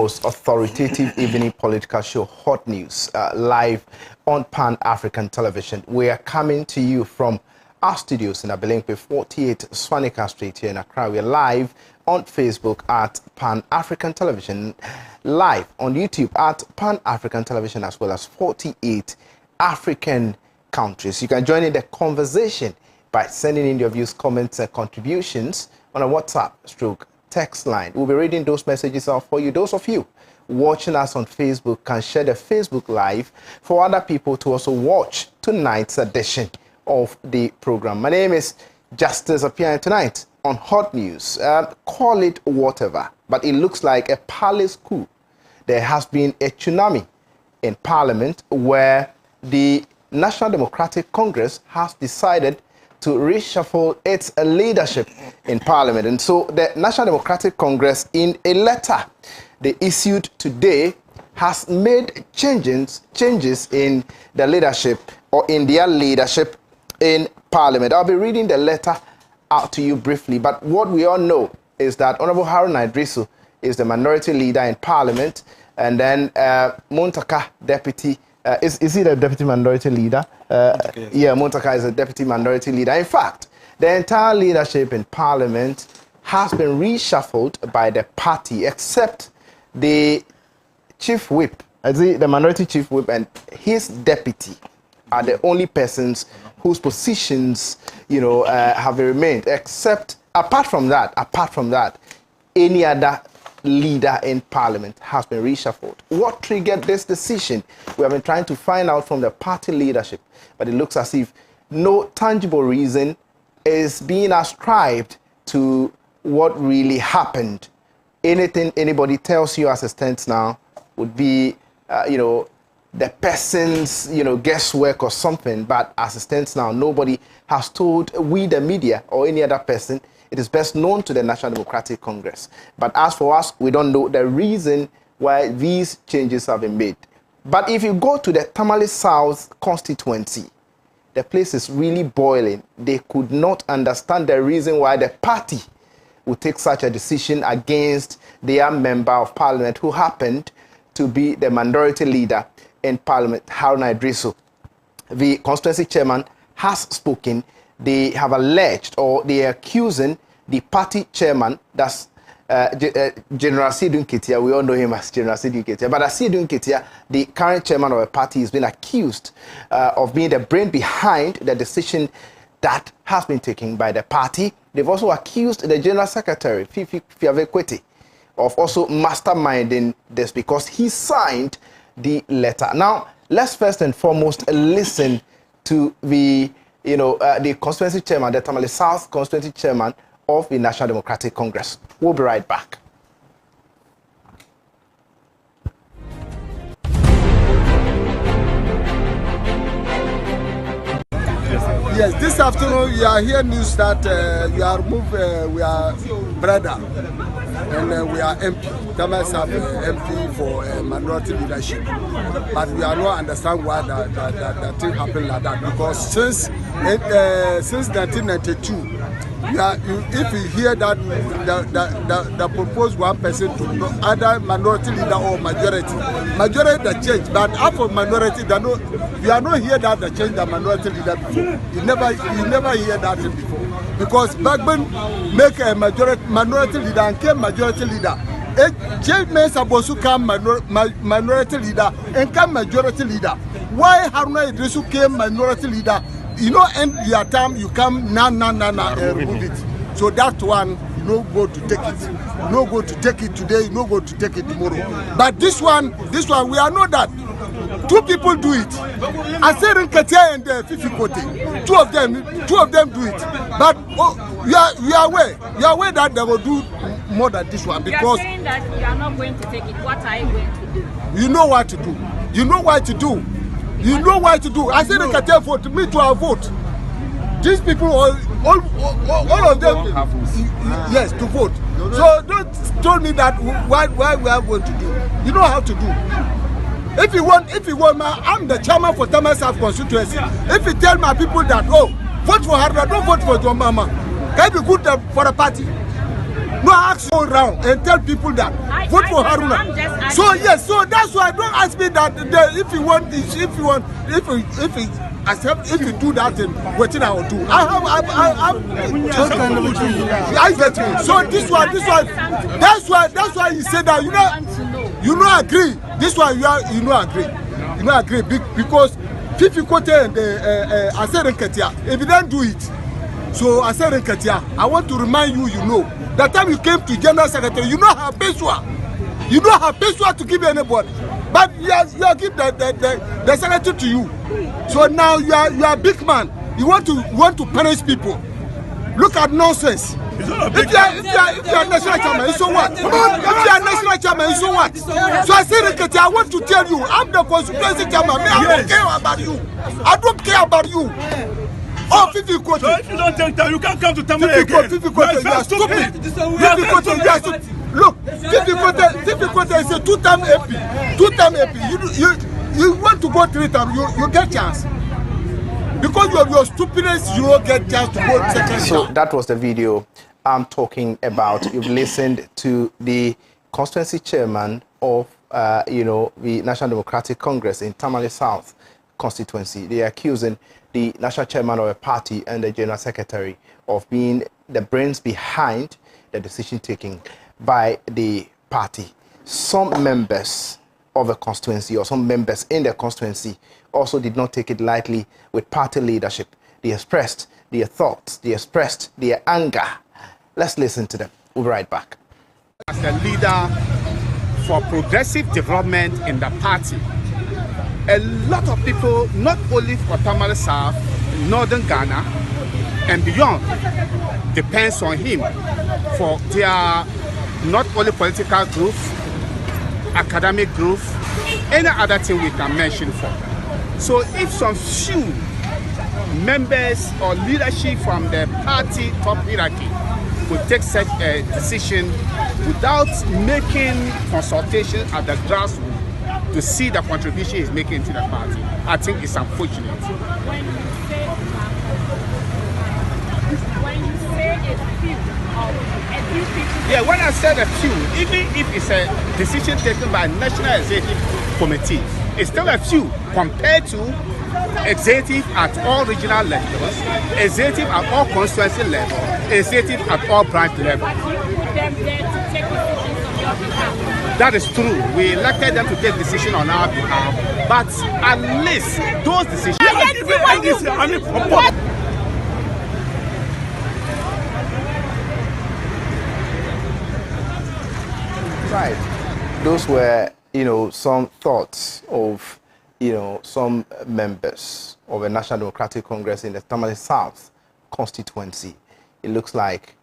most authoritative evening political show, Hot News, live on Pan-African television. We are coming to you from our studios in Abelemkpe 48 Swanika Street here in Accra. We are live on Facebook at Pan-African Television, live on YouTube at Pan-African Television, as well as 48 African countries. You can join in the conversation by sending in your views, comments, and contributions on a WhatsApp/ text line. We'll be reading those messages out for you. Those of you watching us on Facebook can share the Facebook Live for other people to also watch tonight's edition of the program. My name is Justice Appiah, and tonight on Hot News, call it whatever, but it looks like a palace coup. There has been a tsunami in Parliament where the National Democratic Congress has decided to reshuffle its leadership in Parliament. And so the National Democratic Congress, in a letter they issued today, has made changes in the leadership, or in their leadership in Parliament. I'll be reading the letter out to you briefly, but what we all know is that Honorable Haruna Idrisu is the minority leader in Parliament, and then Muntaka, deputy, is he the deputy minority leader? Yes. Yeah, Muntaka is a deputy minority leader. In fact, the entire leadership in Parliament has been reshuffled by the party, except the chief whip, the minority chief whip, and his deputy are the only persons whose positions, have remained. Except, apart from that, any other leader in Parliament has been reshuffled. What triggered this decision? We have been trying to find out from the party leadership, but it looks as if no tangible reason is being ascribed to what really happened. Anything anybody tells you as it stands now would be, the person's, guesswork or something, but as it stands now, nobody has told we, the media, or any other person. It is best known to the National Democratic Congress. But as for us, we don't know the reason why these changes have been made. But if you go to the Tamale South constituency, the place is really boiling. They could not understand the reason why the party would take such a decision against their member of Parliament, who happened to be the minority leader in Parliament, Haruna Idrisu. The constituency chairman has spoken. They have alleged, or they are accusing the party chairman, that's General Sidun Ketia. We all know him as General Sidun Ketia. But as Sidun Ketia, the current chairman of a party, has been accused of being the brain behind the decision that has been taken by the party. They've also accused the General Secretary, Fifi Fiavekwete, of also masterminding this because he signed the letter. Now, let's first and foremost listen to the constituency chairman, the Tamale South constituency chairman of the National Democratic Congress. We'll be right back. Yes, this afternoon you are hearing news that you are moved, we are brother, and we are MP. Tamale South MP for minority leadership, but we are not understand why that thing happened like that, because since 1992. If you hear that the proposed one person to either minority leader or majority that change, but after minority, you are not hear that the change the minority leader before. You never hear that before, because Bagman make a minority leader and came majority leader. Change means supposed to come minority leader and come majority leader. Why Haruna Idrisu came minority leader? End your term, you come remove it. So that one, you no go to take it. You no go to take it today, you no go to take it tomorrow. But this one, we are not that. Two people do it. I said Nketia and Fifi Kote. Two of them do it. But we are aware that they will do more than this one, because you are saying that you are not going to take it. What are you going to do? You know what to do. You know what to do. You know what to do. I said they can tell vote me to our vote. These people, all of them, yes, to vote. So don't tell me that why we are going to do. You know how to do. If you want, I'm the chairman for Tamale South constituency. If you tell my people that, vote for Haruna, don't vote for your mama, can be good for the party. No, ask go around and tell people that vote for Haruna. So yes, so that's why don't ask me that if you want, if you do that, then what I will do. I get you. So this one, that's why you say that you know agree. This one you know agree because if you quote and I said if you don't do it. So I said, I want to remind you, that time you came to General Secretary, you know her peswa. You know her peswa to give anybody. But you give the secretary to you. So now you are a big man. You want to punish people. Look at nonsense. If you are national chairman, so what? If you are national chairman, so what? So I said, I want to tell you, I'm the constituency chairman. I don't care about you. I don't care about you. Oh, 50 quotas. So if you don't take time, you can't come to Tamale again. 50 quotas, you are stupid. 50 quotas, you are stupid. Look, 50 quotas is a two-time AP. Two-time AP. You want to go 3 times, you get chance. Because of your stupidness, you don't get chance to go second time. So that was the video I'm talking about. You've listened to the constituency chairman of, the National Democratic Congress in Tamale South constituency. They are accusing the national chairman of a party and the general secretary of being the brains behind the decision taking by the party. Some members of the constituency or some members in the constituency also did not take it lightly with party leadership. They expressed their thoughts, they expressed their anger. Let's listen to them. We'll be right back. As the leader for progressive development in the party, a lot of people, not only for Tamale South, Northern Ghana, and beyond, depends on him for their not only political growth, academic growth, any other thing we can mention for. So if some few members or leadership from the party top hierarchy could take such a decision without making consultation at the grassroots, to see the contribution he's making to the party, I think it's unfortunate. When you say a few people. Yeah, when I said a few, even if it's a decision taken by National Executive Committee, it's still a few compared to executive at all regional levels, executive at all constituency levels, executive at all branch levels. But you put them there to take decisions on your behalf. That is true. We elected them to take decisions on our behalf, but at least those decisions. Right. Those were, some thoughts of, some members of the National Democratic Congress in the Tamale South constituency. It looks like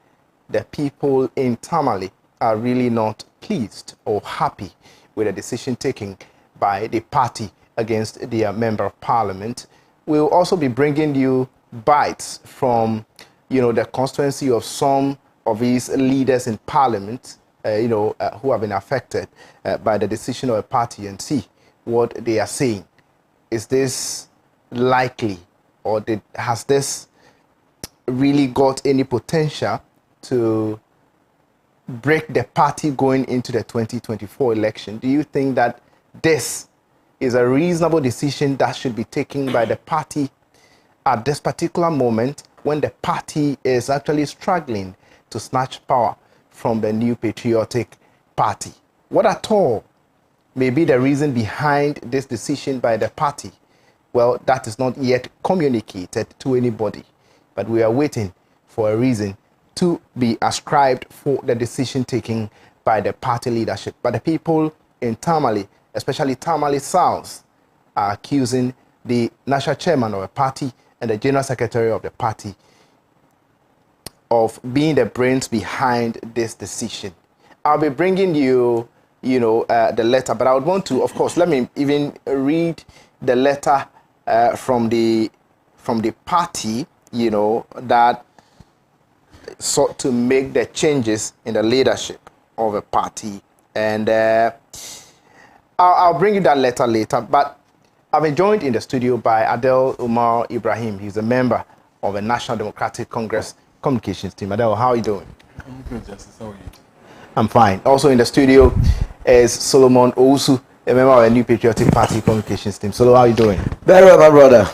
the people in Tamale are really not pleased or happy with the decision taken by the party against their member of parliament. We'll also be bringing you bites from, the constituency of some of these leaders in parliament, who have been affected by the decision of a party and see what they are saying. Is this likely, or has this really got any potential to break the party going into the 2024 election? Do you think that this is a reasonable decision that should be taken by the party at this particular moment when the party is actually struggling to snatch power from the New Patriotic Party? What at all may be the reason behind this decision by the party? Well, that is not yet communicated to anybody, but we are waiting for a reason to be ascribed for the decision taken by the party leadership. But the people in Tamale, especially Tamale South, are accusing the national chairman of a party and the general secretary of the party of being the brains behind this decision. I'll be bringing you, the letter, but I would want to, of course, let me even read the letter from the party, that sought to make the changes in the leadership of a party. And I'll bring you that letter later. But I've been joined in the studio by Adel, Umar, Ibrahim. He's a member of the National Democratic Congress communications team. Adel, how are you doing? I'm good, Justice. How are you? I'm fine. Also in the studio is Solomon Owusu, a member of our New Patriotic Party communications team. Solo, how are you doing? Very well, my brother.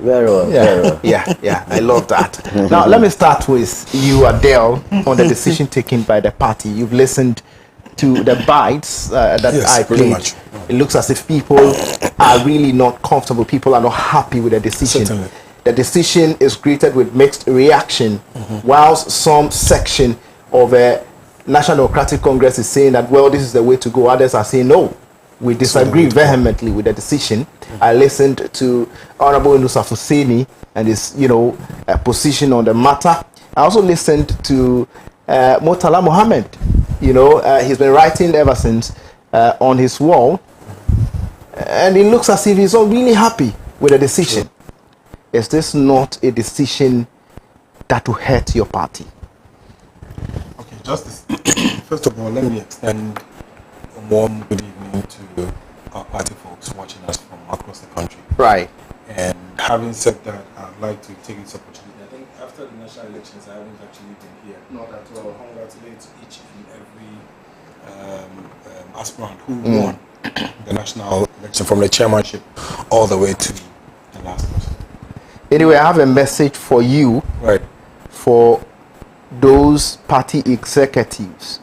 Very well. Yeah, Very well. yeah, I love that. Now, let me start with you, Adel, on the decision taken by the party. You've listened to the bites that Yes, I pretty played. much. It looks as if people are really not comfortable. People are not happy with the decision. Certainly. The decision is greeted with mixed reaction, whilst some section of a National Democratic Congress is saying that, well, this is the way to go. Others are saying, no, we disagree vehemently with the decision. I listened to Honorable Inusa Fuseni and his, position on the matter. I also listened to Murtala Mohammed. He's been writing ever since on his wall, and it looks as if he's not really happy with the decision. Sure. Is this not a decision that will hurt your party? Okay, Justice. First of all, let me extend a warm good evening to our party folks watching us from across the country. Right. And having said that, I'd like to take this opportunity. I think after the national elections, I haven't actually been here. Not at all. Congratulate each and every aspirant who won the national election, from the chairmanship all the way to the last person. Anyway, I have a message for you, Right. for those party executives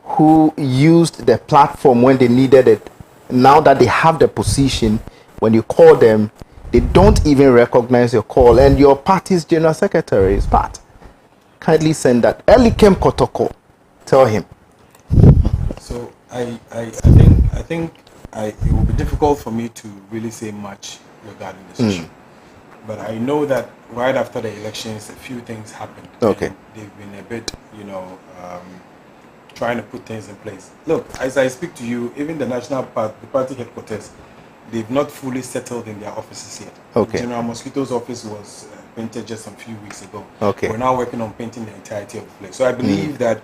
who used the platform when they needed it. Now that they have the position, when you call them, they don't even recognize your call. And your party's general secretary is Pat. Kindly send that. Elikem Kotoko. Tell him. So I think it will be difficult for me to really say much regarding this issue. But I know that right after the elections, a few things happened. Okay. And they've been a bit, trying to put things in place. Look, as I speak to you, even the party headquarters, they've not fully settled in their offices yet. Okay. General Mosquito's office was painted just a few weeks ago. Okay. We're now working on painting the entirety of the place. So I believe that,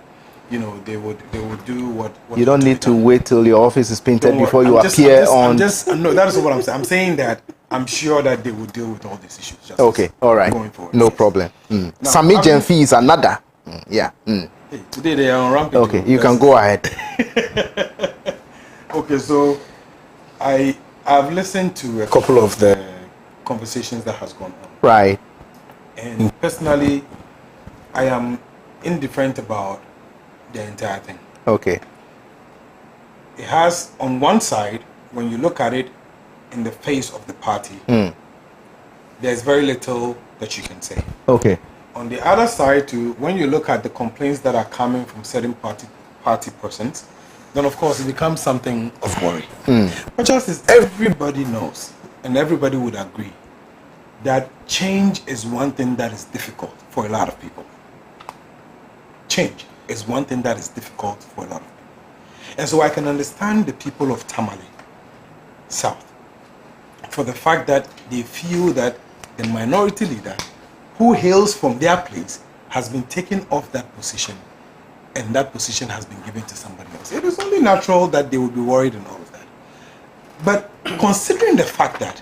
they would do what You don't need to done. wait till your office is painted Don't worry. before you I'm just- appear I'm on. just, no, that is what I'm saying. I'm saying that I'm sure that they will deal with all these issues. Just Okay, all right. Going forward. No Yes. problem. Now, Sami having- Genfi is another. Yeah. Hey, today they are on rampage. Okay, you can go ahead. Okay, so I've listened to a couple of the conversations that has gone on, Right. and personally, I am indifferent about the entire thing. Okay. It has, on one side, when you look at it in the face of the party, there's very little that you can say. Okay. On the other side, too, when you look at the complaints that are coming from certain party persons, then of course it becomes something of worry. But just as everybody knows, and everybody would agree, that change is one thing that is difficult for a lot of people. Change is one thing that is difficult for a lot of people. And so I can understand the people of Tamale South for the fact that they feel that the minority leader who hails from their place has been taken off that position, and that position has been given to somebody else. It is only natural that they would be worried and all of that. But considering the fact that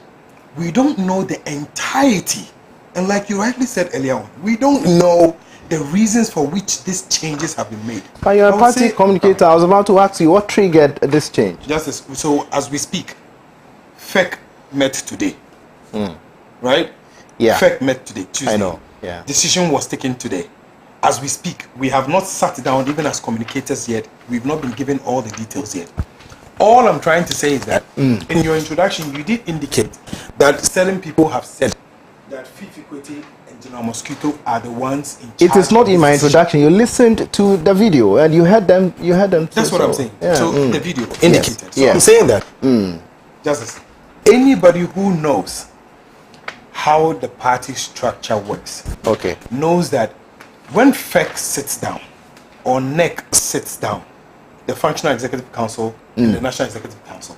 we don't know the entirety, and like you rightly said earlier on, we don't know the reasons for which these changes have been made. But you're I a would party say- communicator. I was about to ask you what triggered this change. So as we speak, FEC met today, right? Yeah. FEC met today, Tuesday. I know, yeah. Decision was taken today. As we speak, we have not sat down even as communicators yet. We've not been given all the details yet. All I'm trying to say is that in your introduction, you did indicate that certain people have said that Fifi Kwete and General Mosquito are the ones in charge. It is not of in this my decision. introduction. You listened to the video and you heard them. That's what I'm saying. Yeah. So the video indicated. So Yes. I'm saying that just anybody who knows how the party structure works Okay. knows that when FEC sits down or NEC sits down, the Functional Executive Council and the National Executive Council,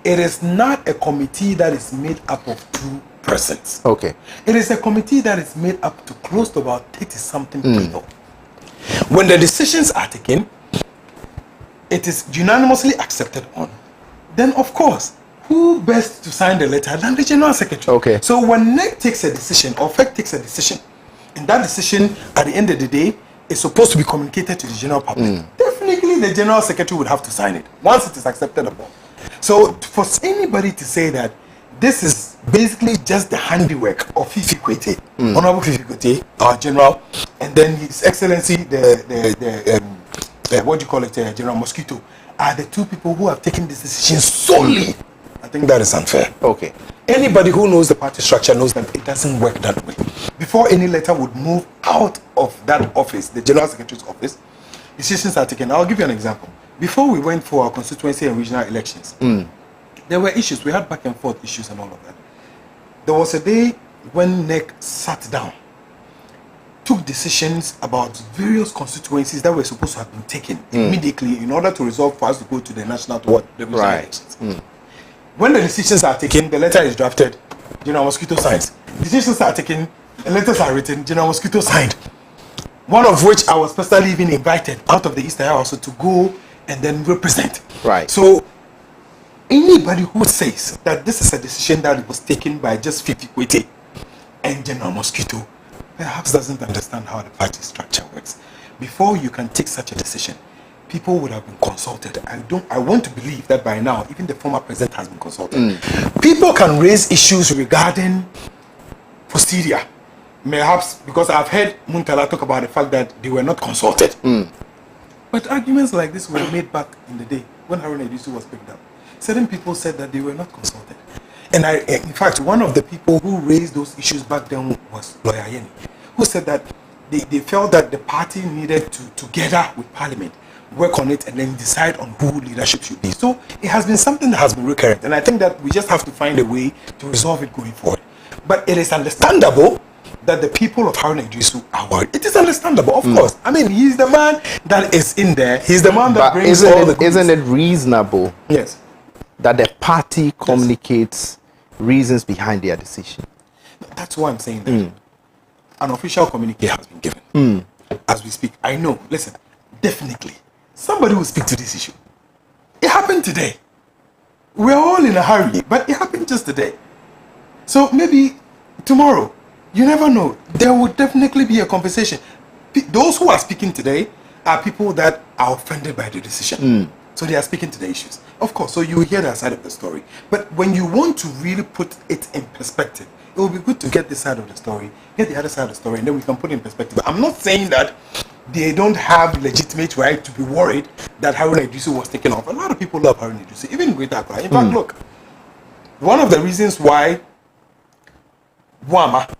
it is not a committee that is made up of two persons. Okay. It is a committee that is made up to close to about 30-something people. When the decisions are taken, it is unanimously accepted on. Then, of course, who best to sign the letter than the General Secretary? Okay. So when NEC takes a decision or FEC takes a decision, And that decision, at the end of the day, is supposed to be communicated to the general public. Definitely, the general secretary would have to sign it once it is accepted upon. So, for anybody to say that this is basically just the handiwork of Fifi Kwete, Honorable Fifi Kwete, our general, and then His Excellency, what do you call it, General Mosquito, are the two people who have taken this decision solely. I think that is unfair. Okay. Anybody who knows the party structure knows that it doesn't work that way. Before any letter would move out of that office, the General Secretary's office, decisions are taken. I'll give you an example. Before we went for our constituency and regional elections, there were issues. We had back and forth issues and all of that. There was a day when NEC sat down, took decisions about various constituencies that were supposed to have been taken immediately in order to resolve for us to go to the national to the regional elections. When the decisions are taken, the letter is drafted, General Mosquito signs. Decisions are taken, the letters are written, General Mosquito signed. One of which I was personally even invited out of the Eastern also to go and then represent. Right. So anybody who says that this is a decision that was taken by just Fifi Kwete and General Mosquito perhaps doesn't understand how the party structure works. Before you can take such a decision, people would have been consulted. I want to believe that by now, even the former president has been consulted. People can raise issues regarding procedure. Perhaps because I've heard Muntala talk about the fact that they were not consulted. But arguments like this were made back in the day when Haruna Iddrisu was picked up. Certain people said that they were not consulted. And in fact, one of the people who raised those issues back then was Lawyer Yeni, who said that they felt that the party needed to, together with Parliament, work on it and then decide on who leadership should be. So it has been something that has been recurrent. And I think that we just have to find a way to resolve it going forward. But it is understandable that the people of Haruna Iddrisu are worried. It is understandable, of course. I mean, he's the man that is in there. He's the man that brings all the goods. Isn't it reasonable that the party communicates reasons behind their decision? That's why I'm saying that. An official communique has been given. As we speak, I know, listen, definitely, somebody will speak to this issue. It happened today. We're all in a hurry, but it happened just today. So maybe tomorrow, you never know. There will definitely be a conversation. Those who are speaking today are people that are offended by the decision. So they are speaking to the issues. Of course, so you hear that side of the story. But when you want to really put it in perspective, it will be good to get this side of the story, get the other side of the story, and then we can put it in perspective. I'm not saying that they don't have legitimate right to be worried that Haruna Iddrisu was taken off. A lot of people love Haruna Iddrisu, even Greater Accra. In fact, look, one of the reasons why Wama,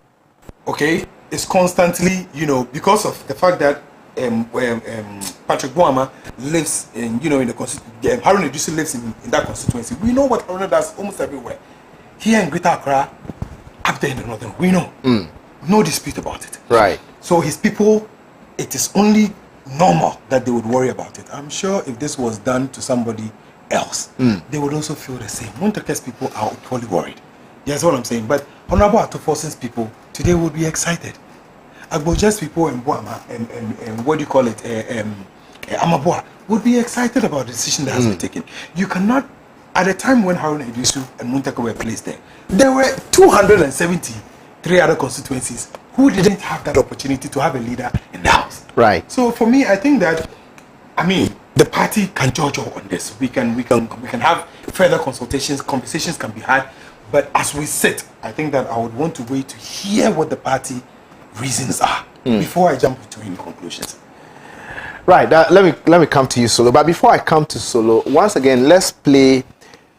is constantly, because of the fact that Patrick Wama lives in, in the constituency, Haruna Iddrisu lives in that constituency. We know what Haruna does almost everywhere. Here in Greater Accra, up there in the northern, we know. No dispute about it. Right. So his people, it is only normal that they would worry about it. I'm sure if this was done to somebody else, they would also feel the same. Montake's people are equally worried. That's what I'm saying. But Honorable Atufosin's people today would be excited. Agboja's people in Buama and what do you call it, Amabua would be excited about the decision that has been taken. You cannot, at the time when Haruna Iddrisu and Muntaka were placed there were 273 other constituencies who didn't have that opportunity to have a leader in the house. Right. So for me, I think that, the party can judge on this. We can have further consultations, conversations can be had. But as we sit, I think that I would want to wait to hear what the party reasons are before I jump into any conclusions. Right. Let me come to you, Solo. But before I come to Solo, once again, let's play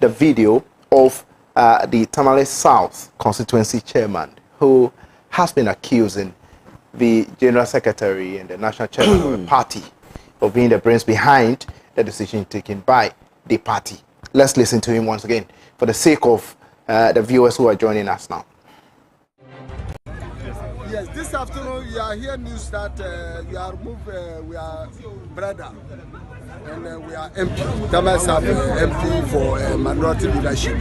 the video of the Tamale South constituency chairman who has been accusing the general secretary and the national chairman of the party of being the brains behind the decision taken by the party. Let's listen to him once again for the sake of the viewers who are joining us now. Yes, this afternoon you are hearing news that you are moved, we are brother, and we are MP. Tamas have MP for minority leadership,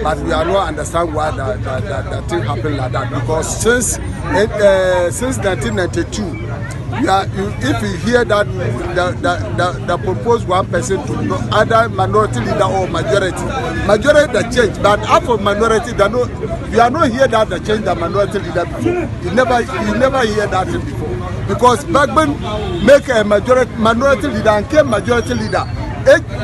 but we are not understand why that thing happened like that, because since 1992 if you hear that the proposed one person to either minority leader or majority that change, but half of minority you are not hear that the change the minority leader before. You never hear that before, because Bagman make a minority leader and came majority leader.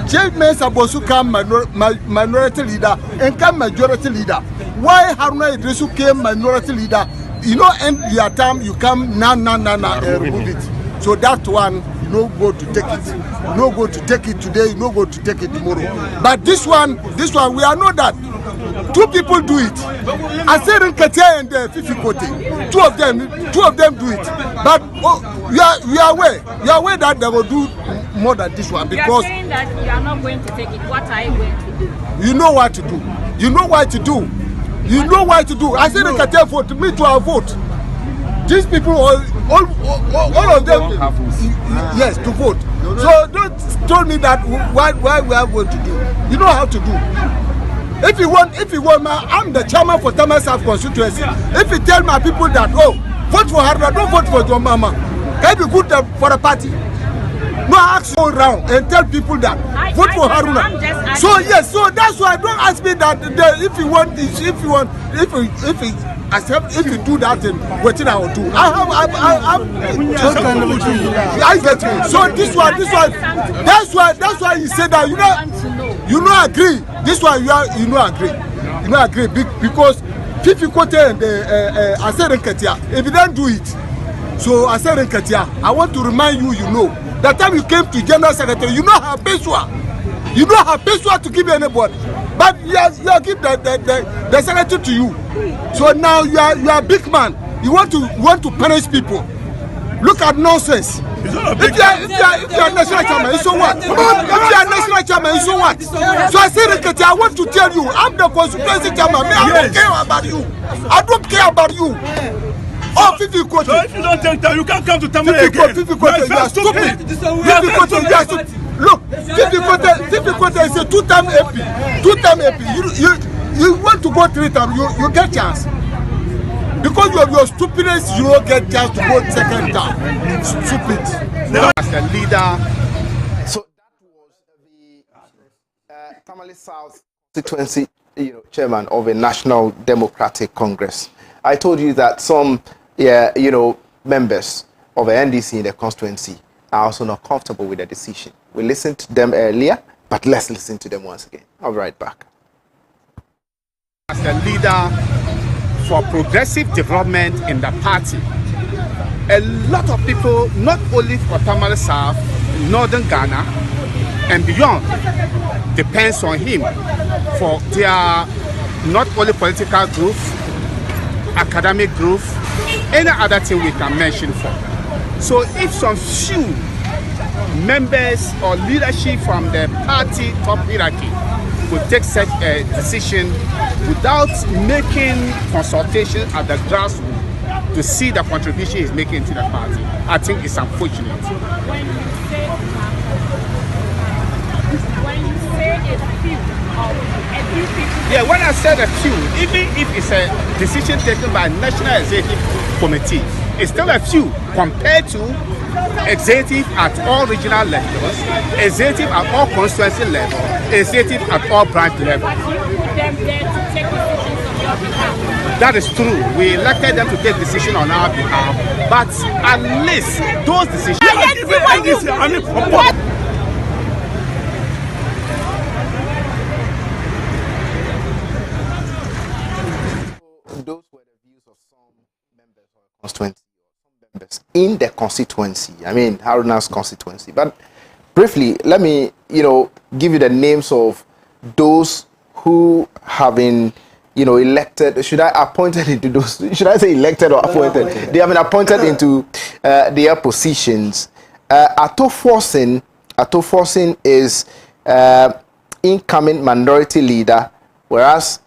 Change means supposed to come minority leader and come majority leader. Why Haruna Idrisu came minority leader? You know, end your time, you come and remove it. So that one, you no go to take it. You no go to take it today, you no go to take it tomorrow. But this one, we are know that. Two people do it. I said in Katia and Fifi Kote. Two of them do it. But we are aware that they will do more than this one, because you are saying that you are not going to take it. What are you going to do? You know what to do. You know what to do. You know what to do. I said in Katia vote, me to our vote. These people, all of them, yes, to vote. So don't tell me that why we are going to do. You know how to do. If you want, I'm the chairman for Tamil South constituency. If you tell my people that, oh, vote for Haruna, don't vote for your mama, can you be good for a party? No, ask go around and tell people that vote for Haruna. So yes, so that's why don't ask me that if you do that, then what I will do. I get you. So this one, that's why you say that you know agree. This one you know agree because Fifi Kote and I said Katia, if you don't do it, so I said Katia, I want to remind you, that time you came to General Secretary, you know her peswa to give anybody, but you give the secretary to you. So now you are a big man. You want to punish people. Look at nonsense. If you are national chairman, so what? If you are national chairman, so what? So I said, I want to tell you, I'm the constituency chairman. I don't care about you. I don't care about you. Oh, Fifi Kote. So if you don't take time, you can't come to Tamil again. Fifi Kote, you are stupid. Fifi Kote, you are stupid. Look, Fifi Kote is a two-time AP. You want to go 3 times, you get chance. Because of your stupidness, you don't get chance to go second time. Stupid. As the leader. So that was the Tamale South constituency, chairman of a National Democratic Congress. I told you that some, members of the NDC in the constituency are also not comfortable with the decision. We listened to them earlier, but let's listen to them once again. I'll be right back. As the leader for progressive development in the party, a lot of people, not only for Tamale South, Northern Ghana, and beyond, depends on him for their not only political growth, academic growth, any other thing we can mention for. So if some few members or leadership from the party top hierarchy would take such a decision without making consultation at the grassroots to see the contribution he's making to the party, I think it's unfortunate. When you say a few people. Yeah, when I said a few, even if it's a decision taken by a National Executive Committee, it's still a few compared to executive at all regional levels, executive at all constituency levels, executive at all branch levels. That is true. We elected them to take decision on our behalf, but at least those decisions. Those were the views of some members of the constituency, members in the constituency. I mean, Haruna's constituency. But briefly, let me, give you the names of those who have been, elected. Should I appointed into those? Should I say elected or appointed? They have been appointed into their positions. Ato Forson is incoming minority leader, whereas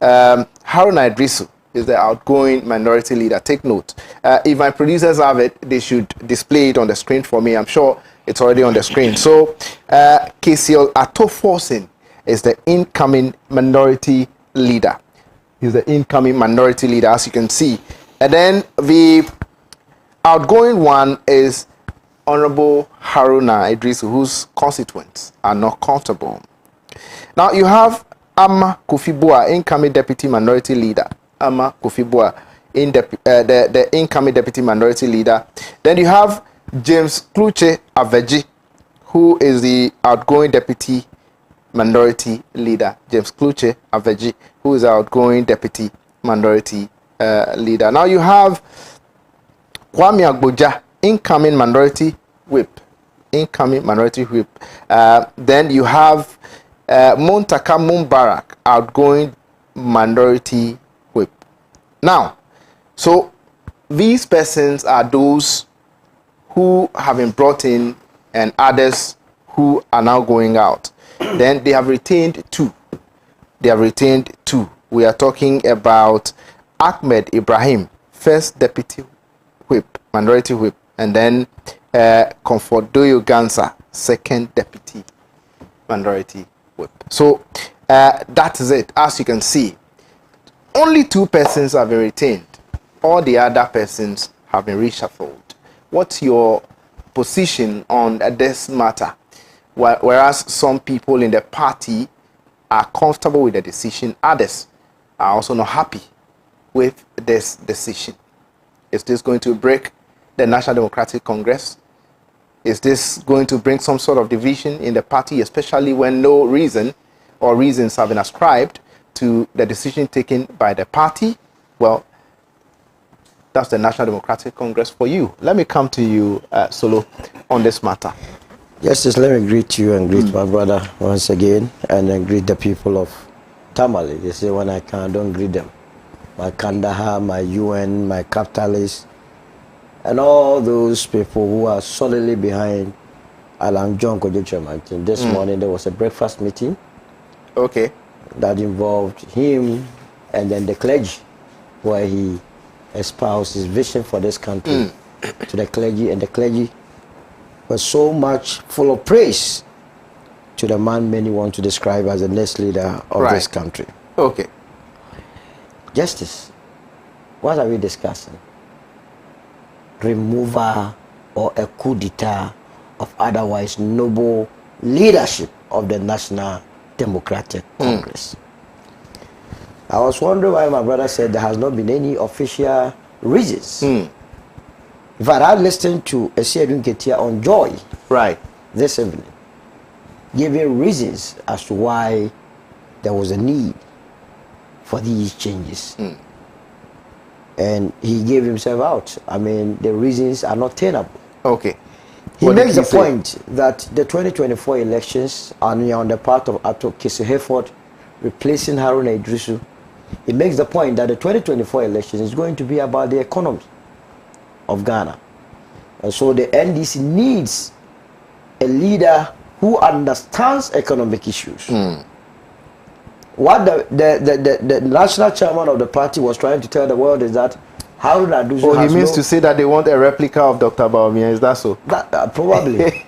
Haruna Idrisu is the outgoing minority leader. Take note. If my producers have it, they should display it on the screen for me. I'm sure it's already on the screen. So, KCL Ato Forson is the incoming minority leader. He's the incoming minority leader, as you can see. And then the outgoing one is Honorable Haruna Idris, whose constituents are not comfortable. Now you have Ama Kufibua, incoming deputy minority leader. Ama Kufibua, the incoming deputy minority leader. Then you have James Kluche Aveji, who is the outgoing deputy minority leader. James Kluche Aveji, who is the outgoing deputy minority leader. Now you have Kwame Agboja, incoming minority whip. Incoming minority whip. Then you have Muntaka Mumbarak, outgoing minority whip. Now, so these persons are those who have been brought in and others who are now going out. Then they have retained two. They have retained two. We are talking about Ahmed Ibrahim, first deputy whip, minority whip, and then Comfortdoyo Gansa, second deputy minority whip. So that is it. As you can see, only two persons have been retained. All the other persons have been reshuffled. What's your position on this matter? Whereas some people in the party are comfortable with the decision, others are also not happy with this decision. Is this going to break the National Democratic Congress? Is this going to bring some sort of division in the party, especially when no reason or reasons have been ascribed to the decision taken by the party? Well, that's the National Democratic Congress for you. Let me come to you, Solo, on this matter. Yes, just let me greet you and greet my brother once again, and then greet the people of Tamale. They say when I can, don't greet them. My Kandahar, my UN, my capitalists, and all those people who are solidly behind Alan John Kojo. This morning there was a breakfast meeting. Okay. That involved him and then the clergy, where he espoused his vision for this country to the clergy, and the clergy was so much full of praise to the man many want to describe as the next leader of this country. Okay. Justice. What are we discussing? Removal or a coup d'etat of otherwise noble leadership of the National Democratic Congress. I was wondering why my brother said there has not been any official reasons. In fact, I listened to Esiedun Ketia on Joy this evening, giving reasons as to why there was a need for these changes. And he gave himself out. I mean, the reasons are not tenable. Okay. He makes the point that the 2024 elections are on the part of Ato Kese-Hayford replacing Haruna Idrisu. He makes the point that the 2024 elections is going to be about the economy of Ghana. And so the NDC needs a leader who understands economic issues. What the national chairman of the party was trying to tell the world is that Haruna Idrisu he means to say that they want a replica of Dr. Bawumia, is that so? That, probably.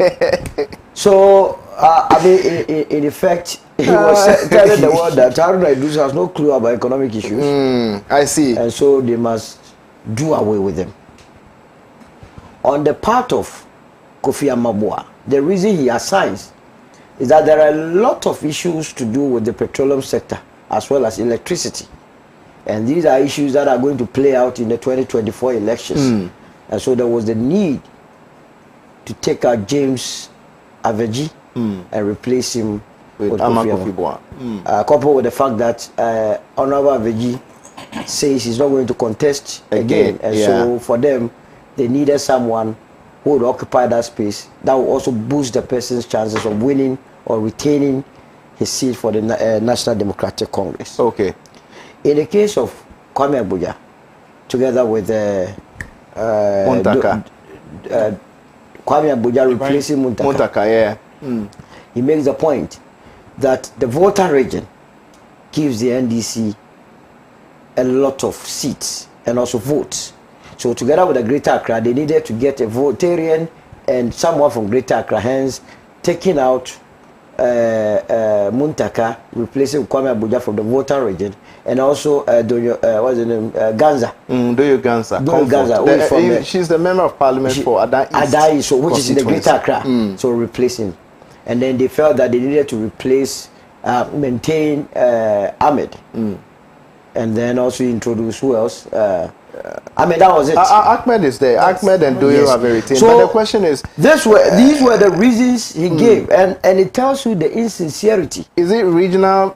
So, I mean, in effect, he was telling the world that Haruna Idrisu has no clue about economic issues. I see. And so they must do away with them. On the part of Kofi Amabua, the reason he assigns is that there are a lot of issues to do with the petroleum sector as well as electricity. And these are issues that are going to play out in the 2024 elections. And so there was the need to take out James Aveji and replace him with Kofi Amabua. Coupled with the fact that Honorable Aveji says he's not going to contest again. And so for them, they needed someone who would occupy that space that would also boost the person's chances of winning or retaining his seat for the National Democratic Congress. Okay. In the case of Kwame Agboja, together with Muntaka. Kwame Agboja replacing Muntaka. He makes the point that the voter region gives the NDC a lot of seats and also votes. So together with the Greater Accra, they needed to get a Votarian and someone from Greater Accra, hence taking out Muntaka replacing Kwame Abuja from the Volta region, and also what's the name, Ganza. Doyo Ganza. Doyo Ganza. She's the member of parliament for Ada East. Which is in the Greater Accra. So replacing, and then they felt that they needed to replace, maintain Ahmed, and then also introduce who else? I mean, that was it. Ahmed is there. Yes. Ahmed and Doyo have retained. So but the question is, these were the reasons he gave, and it tells you the insincerity. Is it regional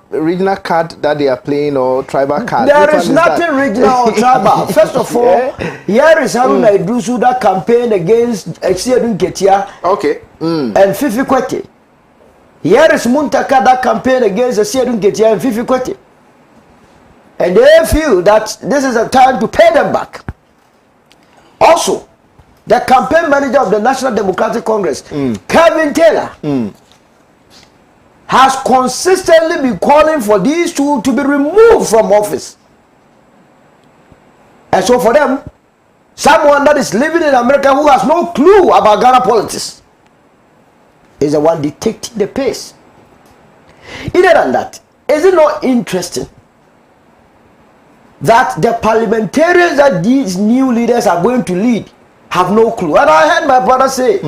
card that they are playing, or tribal card? There is nothing regional or tribal. First of all, here is Haruna Iddrisu that campaign against Exedun Ketia. Okay. And Fifi Kwete. Here is Muntaka that campaign against Exedun Ketia and Fifi Kwete. And they feel that this is a time to pay them back. Also, the campaign manager of the National Democratic Congress, Kevin Taylor, has consistently been calling for these two to be removed from office. And so for them, someone that is living in America who has no clue about Ghana politics is the one dictating the pace. Other than that, is it not interesting that the parliamentarians that these new leaders are going to lead have no clue? And I heard my brother say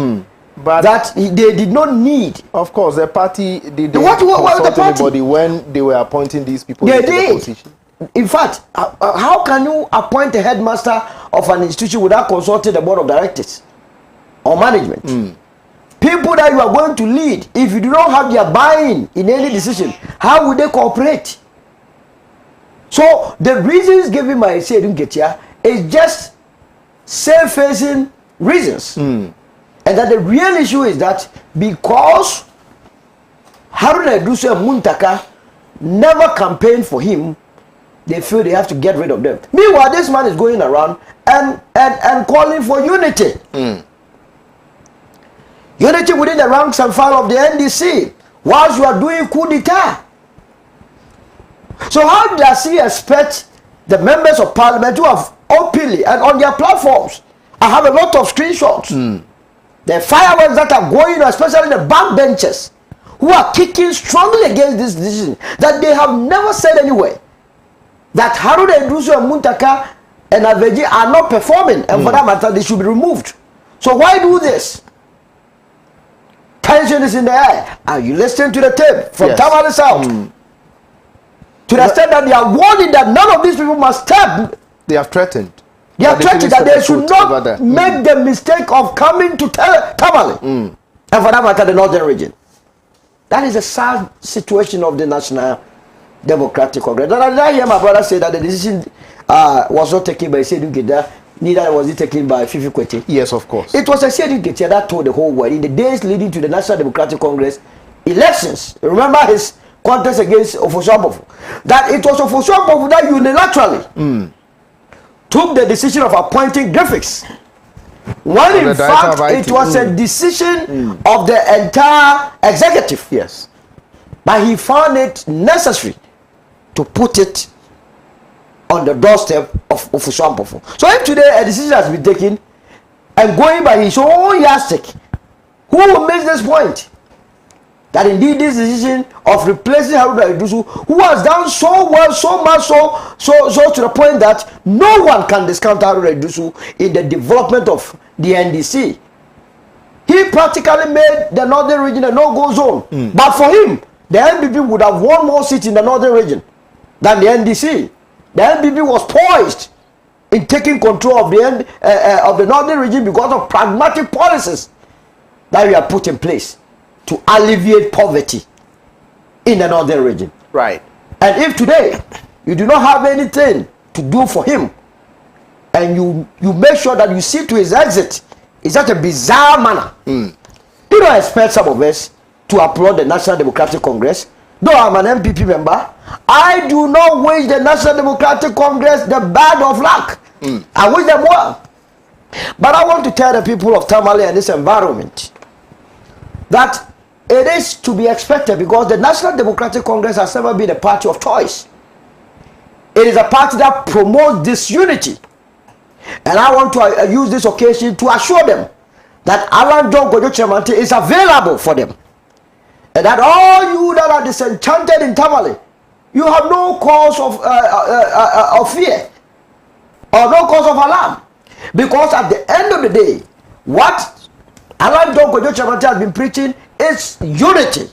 but that they did not need. Of course, the party did what the party? Anybody when they were appointing these people they into did. the position. In fact, how can you appoint a headmaster of an institution without consulting the board of directors or management? People that you are going to lead, if you do not have their buy-in in any decision, how would they cooperate? So the reasons given by Exedun Ketia is just self-facing reasons. And that the real issue is that because Haruna Iddrisu and Muntaka never campaigned for him, they feel they have to get rid of them. Meanwhile, this man is going around and calling for unity. Unity within the ranks and file of the NDC, whilst you are doing coup d'etat. So how does he expect the members of parliament who have openly and on their platforms, I have a lot of screenshots, the fireworks that are going, especially the backbenchers, who are kicking strongly against this decision, that they have never said anywhere that Haruna Iddrisu and Muntaka and Aveji are not performing, and for that matter, they should be removed. So why do this? Tension is in the air. Are you listening to the tape from Tamale South? To the extent that they are warning that none of these people must step. They have threatened. They have threatened that they should not make the mistake of coming to Tamale. And for that matter, the northern region. That is a sad situation of the National Democratic Congress. And I hear my brother say that the decision was not taken by Exedun Ketia, neither was it taken by Fifi Kwete. Yes, of course. It was Exedun Ketia that told the whole world in the days leading to the National Democratic Congress elections. Remember his contest against Ofosu-Ampofo, that it was Ofosu-Ampofo that unilaterally took the decision of appointing Griffiths, when in fact it was a decision of the entire executive. Yes, but he found it necessary to put it on the doorstep of Ofosu-Ampofo. So if today a decision has been taken and going by his own yardstick, who will make this point? That indeed this decision of replacing Haruna Iddrisu, who has done so well, so much so to the point that no one can discount Haruna Iddrisu in the development of the NDC. He practically made the northern region a no-go zone. But for him, the NPP would have won more seats in the northern region than the NDC. The NPP was poised in taking control of the northern region because of pragmatic policies that we have put in place to alleviate poverty in the northern region. Right. And if today you do not have anything to do for him, and you make sure that you see to his exit in such a bizarre manner, you don't expect some of us to applaud the National Democratic Congress. Though I'm an MPP member, I do not wish the National Democratic Congress the bad of luck. I wish them well. But I want to tell the people of Tamale and this environment that it is to be expected, because the National Democratic Congress has never been a party of choice. It is a party that promotes disunity. And I want to use this occasion to assure them that Alan John Kojo Chemante is available for them. And that all you that are disenchanted in Tamale, you have no cause of fear or no cause of alarm. Because at the end of the day, what Alan Donko Jochamanti has been preaching is unity.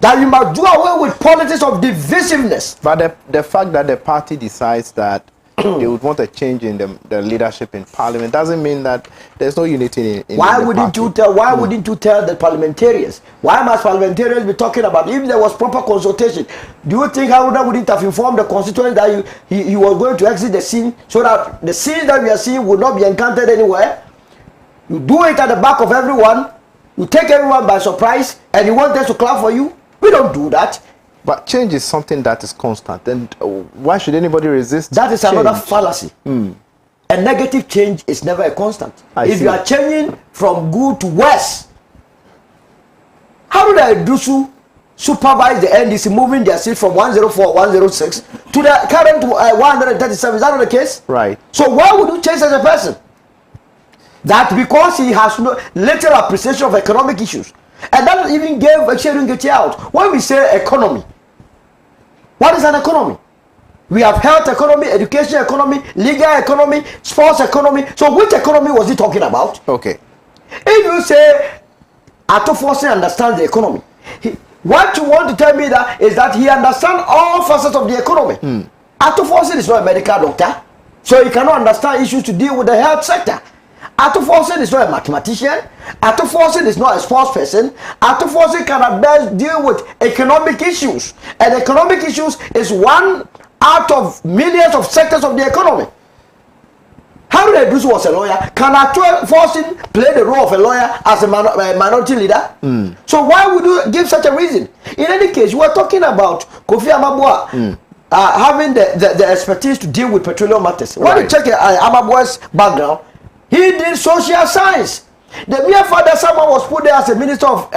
That you must do away with politics of divisiveness. But the fact that the party decides that they would want a change in the leadership in parliament doesn't mean that there's no unity in why the wouldn't party. you tell wouldn't you tell the parliamentarians? Why must parliamentarians be talking about if there was proper consultation? Do you think Haruna wouldn't have informed the constituents that he was going to exit the scene so that the scenes that we are seeing would not be encountered anywhere? You do it at the back of everyone, you take everyone by surprise, and you want them to clap for you? We don't do that. But change is something that is constant, and why should anybody resist? That is change? another fallacy. A negative change is never a constant. If you are changing from good to worse, how did Owusu supervise the NDC moving their seat from 104, 106 to the current 137? Is that not the case? Right. So why would you change as a person? That because he has no little appreciation of economic issues. And that even gave a sharing get out. When we say economy, what is an economy? We have health economy, education economy, legal economy, sports economy. So which economy was he talking about? Okay. If you say Atoforce understands the economy, what you want to tell me that is that he understands all facets of the economy. Atoforce is not a medical doctor, so he cannot understand issues to deal with the health sector. Atoforce is not a mathematician. Atoforce is not a sports person. Atoforce can best deal with economic issues. And economic issues is one out of millions of sectors of the economy. How did Owusu was a lawyer? Can Atoforce play the role of a lawyer as a minority leader? So why would you give such a reason? In any case, we are talking about Kofi Amabua having the expertise to deal with petroleum matters. When you check Amabua's background, he did social science. The mere fact that someone was put there as a minister of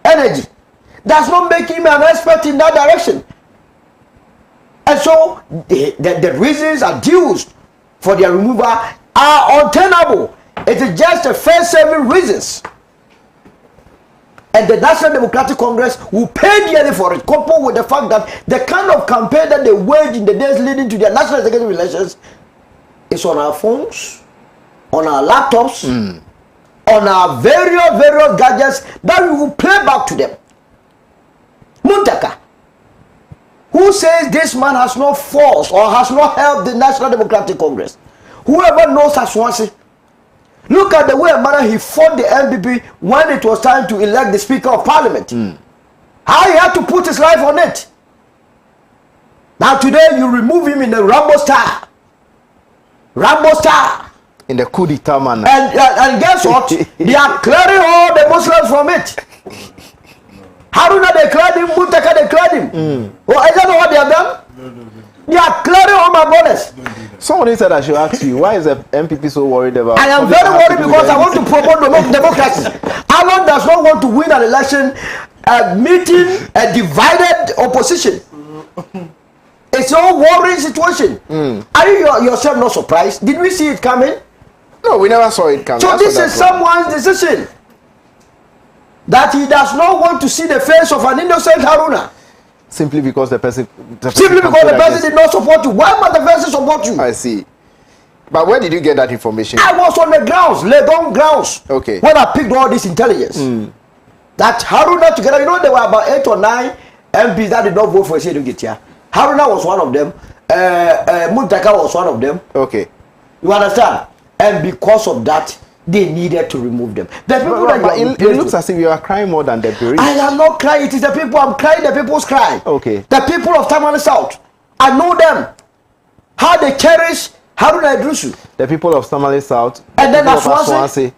energy does not make him an expert in that direction. And so the reasons adduced for their removal are untenable. It is just a fair-saving reasons. And the National Democratic Congress will pay dearly for it, coupled with the fact that the kind of campaign that they wage in the days leading to their national executive elections is on our phones, on our laptops, on our various gadgets that we will play back to them. Muntaka, who says this man has not forced or has not helped the National Democratic Congress? Whoever knows Aswansi, look at the way manner he fought the NPP when it was time to elect the Speaker of Parliament. How he had to put his life on it. Now today you remove him in the Rambo Star. Rambo Star. In the coup d'etat manner. And guess what? They are clearing all the Muslims from it. Haruna, they cleared him. Muntaka, they cleared him. Well, I don't know what they have done. No. They are clearing all my borders. Somebody said I should ask you, why is the MPP so worried about? I am very worried because I want to promote democracy. Alan does not want to win an election meeting a divided opposition. It's a worrying situation. Are you yourself not surprised? Did we see it coming? No, we never saw it coming. So this is someone's decision. That he does not want to see the face of an innocent Haruna. Simply because the person did not support you. Why must the person support you? I see. But where did you get that information? I was on the grounds, Legon grounds. Okay. When I picked all this intelligence. That Haruna together, you know, there were about 8 or 9 MPs that did not vote for Sedu Gitia. Haruna was one of them. Muntaka was one of them. Okay. You understand? And because of that, they needed to remove them. The people it looks as if you are crying more than the bereaved. I am not crying. It is the people. I'm crying. The people's cry. Okay. The people of Tamale South. I know them. How they cherish Haruna Owusu. The people of Tamale South. And then Aswansi.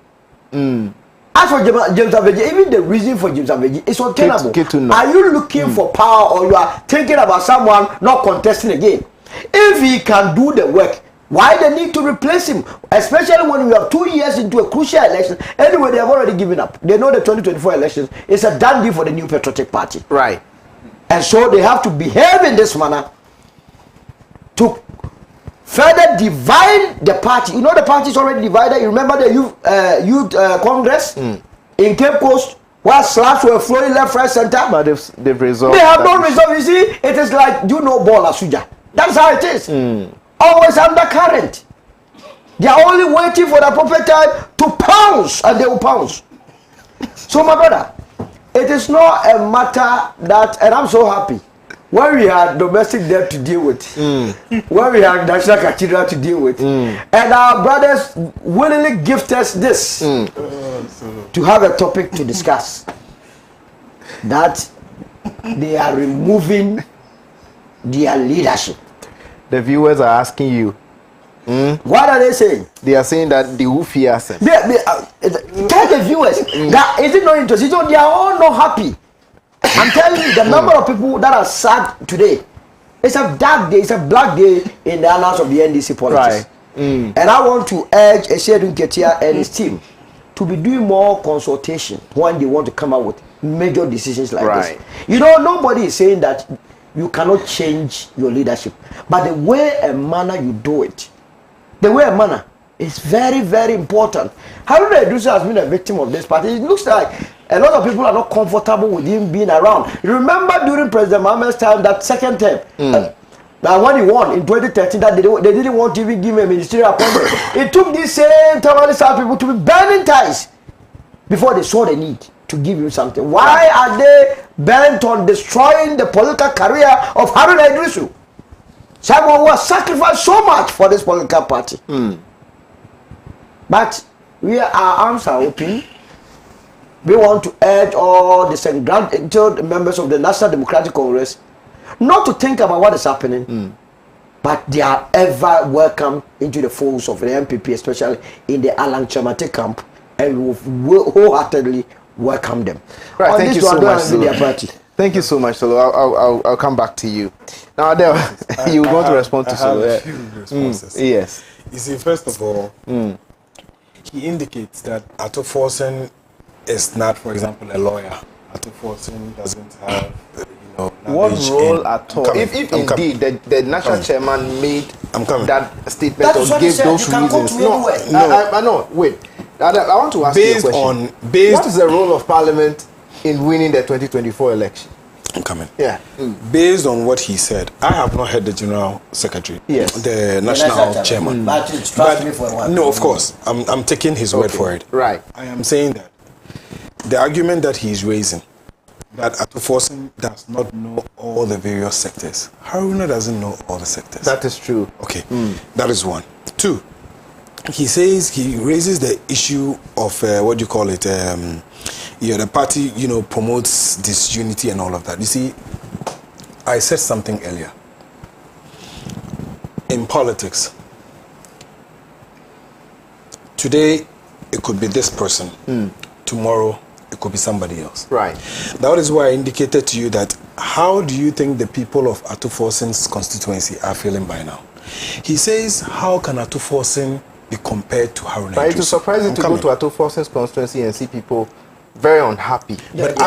As for James Aveji, even the reason for James Aveji is untenable. Are you looking for power, or you are thinking about someone not contesting again? If he can do the work, why they need to replace him? Especially when we have 2 years into a crucial election. Anyway, they have already given up. They know the 2024 elections is a done deal for the new Patriotic Party. Right. And so they have to behave in this manner to further divide the party. You know the party is already divided. You remember the youth Congress in Cape Coast While slaps were flowing left, right, center. But they've resolved. They have not resolved. You see, it is like you know ball asuja. That's how it is. Always undercurrent. They are only waiting for the appropriate time to pounce, and they will pounce. So, my brother, it is not a matter that, and I'm so happy. When we had domestic debt to deal with, when we had national cathedral to deal with, and our brothers willingly gift us this to have a topic to discuss, that they are removing their leadership. The viewers are asking you. What are they saying? They are saying that the who fears them. Tell the viewers that is it not interesting? So they are all not happy. I'm telling you, the number of people that are sad today. It's a dark day. It's a black day in the annals of the NDC politics. Right. And I want to urge Eshiedun Ketia and his team to be doing more consultation when they want to come out with major decisions like this. You know, nobody is saying that you cannot change your leadership, but the way and manner you do it, the way and manner is very, very important. Haruna Idrisu has been a victim of this party. It looks like a lot of people are not comfortable with him being around. You remember during President Mohammed's time, that second term, when he won in 2013, that they didn't want to even give him a ministerial appointment. It took these same Tamale South people to be burning ties before they saw the need to give him something. Why are they bent on destroying the political career of Haruna Idrisu? Someone who has sacrificed so much for this political party. But our arms are open. We want to urge all the disgruntled members of the National Democratic Congress not to think about what is happening, but they are ever welcome into the folds of the MPP, especially in the Alan Chamate camp, and we will wholeheartedly welcome them. Right, thank you so much. Thank you so much, Solo. I'll come back to you. Now, Adel, you want to respond to Solo? I have a few responses. Yes. You see, first of all, he indicates that Ato Forsen is not, for example, a lawyer. Ato Forsen doesn't have, what role at all? If indeed the national chairman made that statement or gave those reasons. No, I know. Wait. I want to ask you a question. What is the role of Parliament in winning the 2024 election? I'm coming. Yeah. Based on what he said, I have not heard the General Secretary, the National Chairman. But trust me for a while. No, of course. I'm taking his word for it. Right. I am saying that the argument that he is raising, that Ato Forsen does not know all the various sectors. Haruna doesn't know all the sectors. That is true. Okay. That is one. Two, he raises the issue of the party promotes disunity and all of that. You see, I said something earlier. In politics, today it could be this person, tomorrow it could be somebody else. Right. That is why I indicated to you that how do you think the people of Ato Forsen's constituency are feeling by now? He says, how can Ato Forsen be compared to Haruna Idrisu? But it is surprising to go to Ato Forsen's constituency and see people very unhappy. But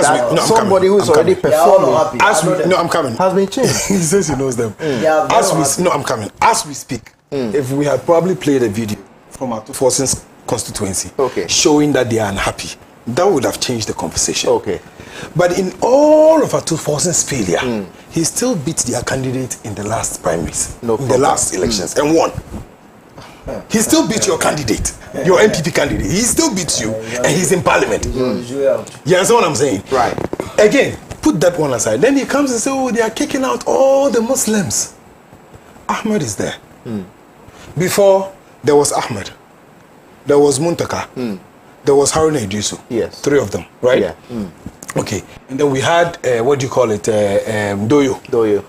somebody who is already performing I'm coming. Has been changed. He says he knows them. I'm coming. As we speak, if we had probably played a video from Ato Forsen's constituency showing that they are unhappy, that would have changed the conversation. Okay. But in all of Ato Forsen's failure, he still beat their candidate in the last primaries, in the last elections, and won. He still beat your candidate, your MPP candidate. He still beats you, and he's in parliament. You understand what I'm saying? Right. Again, put that one aside. Then he comes and says, oh, they are kicking out all the Muslims. Ahmed is there. Before, there was Ahmed. There was Muntaka. There was Haruna Idrisu. Yes. 3 of them, right? Yeah. Okay. And then we had, Doyo,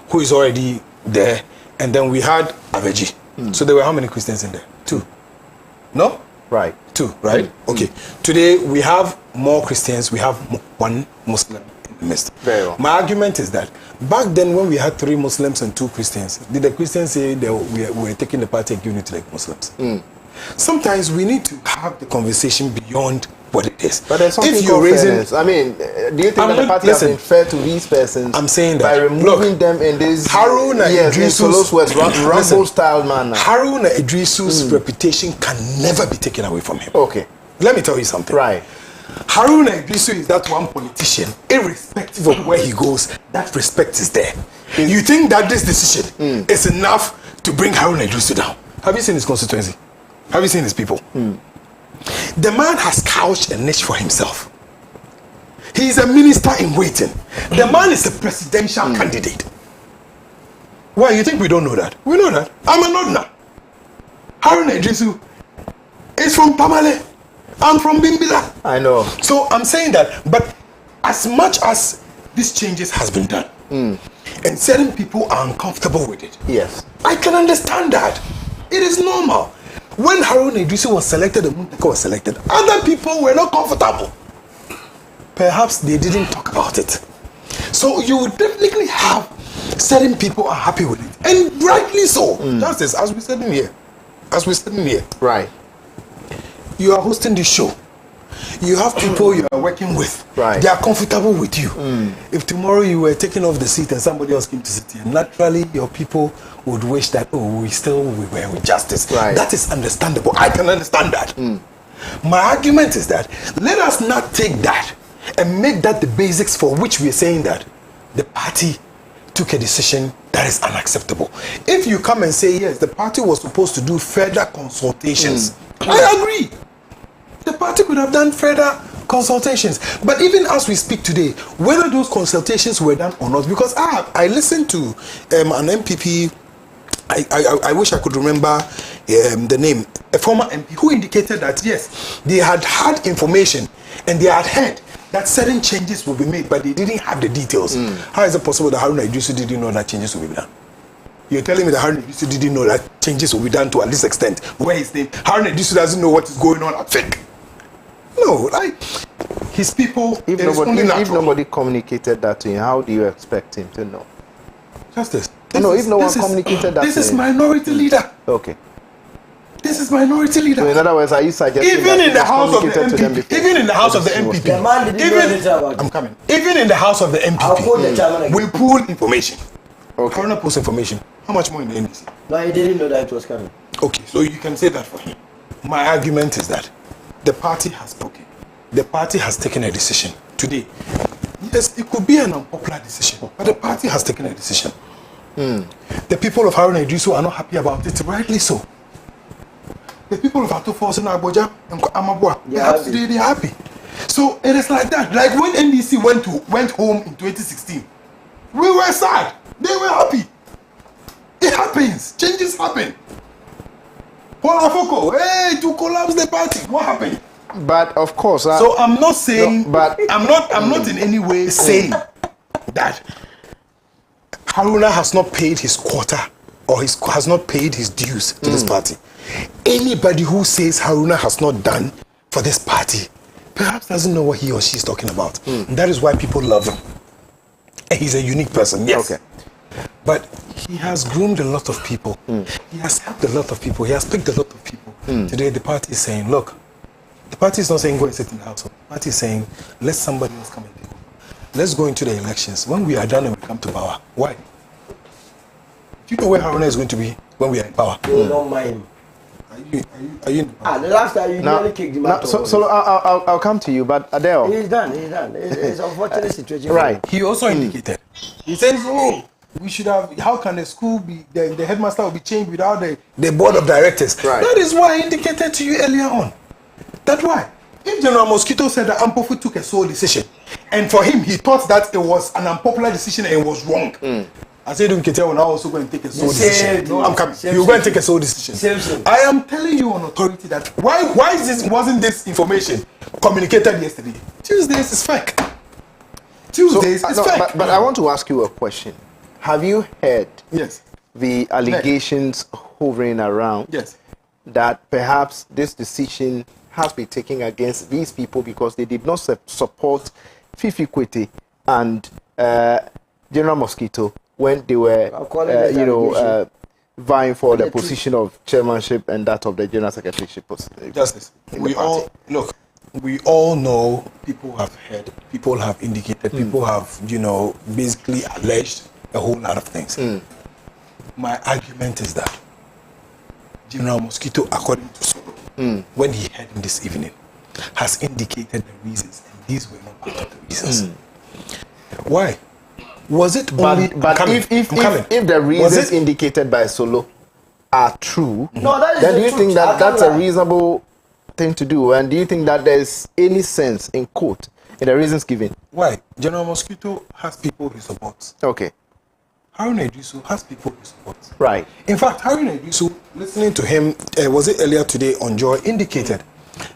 who is already there. And then we had Aveji. So there were how many Christians in there? 2. No? Right. 2, right? Okay. Today we have more Christians, we have 1 Muslim in the midst. Very well. My argument is that back then when we had 3 Muslims and 2 Christians, did the Christians say that we were taking the party and giving it to the Muslims? Sometimes we need to have the conversation beyond what it is. But there's something called fairness. I mean, do you think that the party has been fair to these persons? I'm saying that by removing them in this Haruna Idrisu's Rumble style manner. Haruna Idrisu's reputation can never be taken away from him. Okay. Let me tell you something. Right. Haruna Ibrahim is that one politician, irrespective of where he goes, that respect is there. You think that this decision is enough to bring Haruna Ibrahim down? Have you seen his constituency? Have you seen his people? The man has couched a niche for himself. He is a minister in waiting. The man is a presidential candidate. Why, you think we don't know that? We know that. I'm a Nodna. Haruna Ibrahim is from Tamale. I'm from Bimbila. I know. So I'm saying that, but as much as these changes has been done, and certain people are uncomfortable with it, yes, I can understand that. It is normal. When Haruna Ibrahim was selected and Muntaka was selected, other people were not comfortable. Perhaps they didn't talk about it. So you would definitely have certain people are happy with it, and rightly so. Justice, as we said in here, right. You are hosting this show. You have people you are working with. Right. They are comfortable with you. If tomorrow you were taking off the seat and somebody else came to sit here, naturally your people would wish that, we were with Justice. Right. That is understandable. I can understand that. My argument is that let us not take that and make that the basics for which we are saying that the party took a decision that is unacceptable. If you come and say, yes, the party was supposed to do further consultations, I agree. The party could have done further consultations. But even as we speak today, whether those consultations were done or not, because I listened to an MPP, I wish I could remember the name, a former MP who indicated that, yes, they had had information and they had heard that certain changes will be made, but they didn't have the details. How is it possible that Haruna Ibrahim didn't know that changes will be done? You're telling me that Haruna Ibrahim didn't know that changes will be done to at this extent. Where his name? Haruna Ibrahim doesn't know what is going on at FIC. No, like his people. If nobody communicated that to him, how do you expect him to know? Justice. If no one communicated that to him. This is minority leader. Okay. This is minority leader. So in other words, are you suggesting even in the house of the MPP, even in the house of the MPP, I'm coming. Even in the house of the MPP, we pull information. Okay. Haruna pulls information. How much more in the NDC? No, he didn't know that it was coming. Okay, so you can say that for him. My argument is that the party has spoken. The party has taken a decision today. Yes, it could be an unpopular decision, but the party has taken a decision. The people of Haruna Ibrahim are not happy about it, rightly so. The people of Atufos and Abuja and Amabua, perhaps today they are happy. So it is like that. Like when NDC went home in 2016, we were sad. They were happy. It happens. Changes happen. Paul Afoko, hey, to collapse the party. What happened? But of course, so I'm not saying. No, but I'm not in any way saying that Haruna has not paid his quota or has not paid his dues to this party. Anybody who says Haruna has not done for this party perhaps doesn't know what he or she is talking about. And that is why people love him. And he's a unique person, yes. Okay. But he has groomed a lot of people. He has helped a lot of people. He has picked a lot of people. Today the party is saying, look, the party is not saying go and sit in the house. The party is saying, let somebody else come and take over. Let's go into the elections. When we are done and we come to power, why? Do you know where Haruna is going to be when we are in power? You don't mind. Are you in the power? The last time you nearly kicked him out. So I'll come to you, but Adel. He's done. It's an unfortunate situation. Right. He also indicated. He says, we should have, how can the school be, the headmaster will be changed without the board of directors? Right. That is why I indicated to you earlier on. That's why. If General Mosquito said that Ampofu took a sole decision, and for him, he thought that it was an unpopular decision and it was wrong. I said, Nkete will now also go and take a sole decision. No, I'm coming. He will go and take a sole decision. I am telling you on authority that why wasn't this information communicated yesterday? Tuesdays is fake. Tuesdays is fake. But I want to ask you a question. Have you heard the allegations hovering around that perhaps this decision has been taken against these people because they did not support Fifi Kwete and General Mosquito when they were, vying for the position of chairmanship and that of the general secretaryship? Justice, we all know, people have heard, people have indicated, people have, basically alleged a whole lot of things. My argument is that General Mosquito, according to Solo, when he heard him this evening, has indicated the reasons, and these were not part of the reasons. Why? Was it only... But if the reasons indicated by Solo are true, then do you think that that's a reasonable thing to do? And do you think that there's any sense in quote in the reasons given? Why? General Mosquito has people he supports. Okay. Haruna Iddrisu has people he supports. Right. In fact, Haruna Iddrisu, listening to him, was it earlier today on Joy, indicated